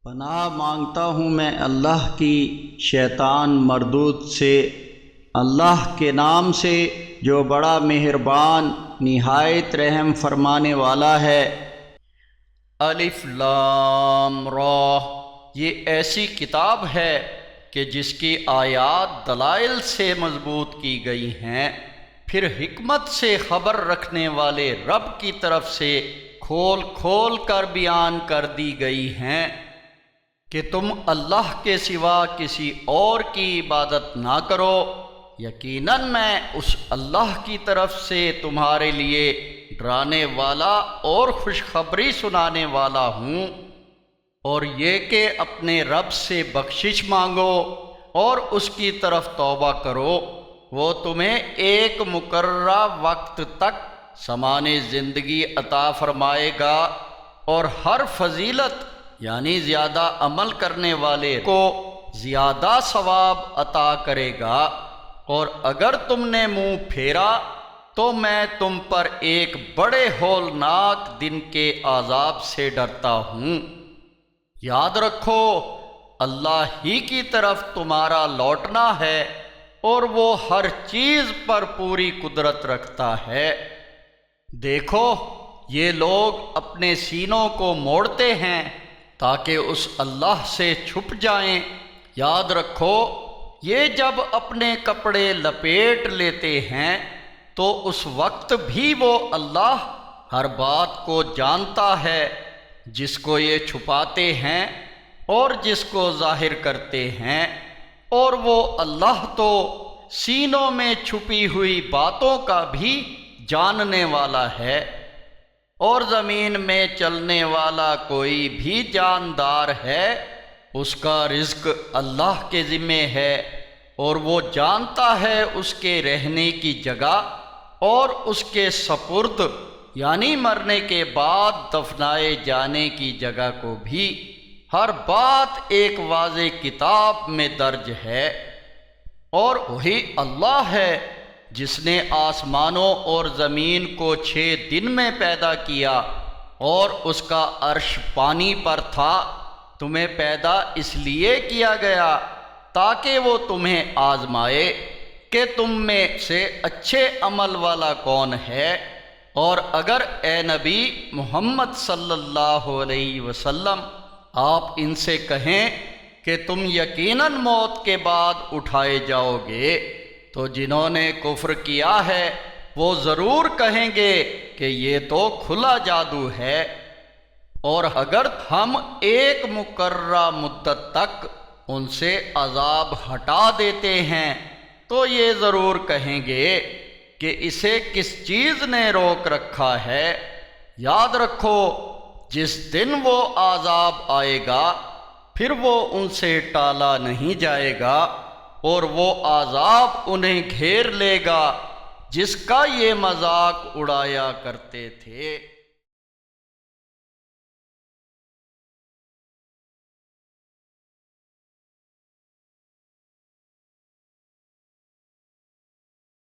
پناہ مانگتا ہوں میں اللہ کی شیطان مردود سے، اللہ کے نام سے جو بڑا مہربان نہایت رحم فرمانے والا ہے۔ الف لام را، یہ ایسی کتاب ہے کہ جس کی آیات دلائل سے مضبوط کی گئی ہیں، پھر حکمت سے خبر رکھنے والے رب کی طرف سے کھول کھول کر بیان کر دی گئی ہیں کہ تم اللہ کے سوا کسی اور کی عبادت نہ کرو۔ یقیناً میں اس اللہ کی طرف سے تمہارے لیے ڈرانے والا اور خوشخبری سنانے والا ہوں، اور یہ کہ اپنے رب سے بخشش مانگو اور اس کی طرف توبہ کرو، وہ تمہیں ایک مقررہ وقت تک سامان زندگی عطا فرمائے گا، اور ہر فضیلت یعنی زیادہ عمل کرنے والے کو زیادہ ثواب عطا کرے گا، اور اگر تم نے منہ پھیرا تو میں تم پر ایک بڑے ہولناک دن کے عذاب سے ڈرتا ہوں۔ یاد رکھو اللہ ہی کی طرف تمہارا لوٹنا ہے، اور وہ ہر چیز پر پوری قدرت رکھتا ہے۔ دیکھو یہ لوگ اپنے سینوں کو موڑتے ہیں تاکہ اس اللہ سے چھپ جائیں۔ یاد رکھو یہ جب اپنے کپڑے لپیٹ لیتے ہیں تو اس وقت بھی وہ اللہ ہر بات کو جانتا ہے، جس کو یہ چھپاتے ہیں اور جس کو ظاہر کرتے ہیں، اور وہ اللہ تو سینوں میں چھپی ہوئی باتوں کا بھی جاننے والا ہے۔ اور زمین میں چلنے والا کوئی بھی جاندار ہے، اس کا رزق اللہ کے ذمہ ہے، اور وہ جانتا ہے اس کے رہنے کی جگہ اور اس کے سپرد یعنی مرنے کے بعد دفنائے جانے کی جگہ کو بھی۔ ہر بات ایک واضح کتاب میں درج ہے۔ اور وہی اللہ ہے جس نے آسمانوں اور زمین کو 6 دن میں پیدا کیا، اور اس کا عرش پانی پر تھا۔ تمہیں پیدا اس لیے کیا گیا تاکہ وہ تمہیں آزمائے کہ تم میں سے اچھے عمل والا کون ہے۔ اور اگر اے نبی محمد صلی اللہ علیہ وسلم آپ ان سے کہیں کہ تم یقیناً موت کے بعد اٹھائے جاؤ گے، تو جنہوں نے کفر کیا ہے وہ ضرور کہیں گے کہ یہ تو کھلا جادو ہے، اور اگر ہم ایک مقررہ مدت تک ان سے عذاب ہٹا دیتے ہیں تو یہ ضرور کہیں گے کہ اسے کس چیز نے روک رکھا ہے۔ یاد رکھو جس دن وہ عذاب آئے گا پھر وہ ان سے ٹالا نہیں جائے گا، اور وہ عذاب انہیں گھیر لے گا جس کا یہ مذاق اڑایا کرتے تھے۔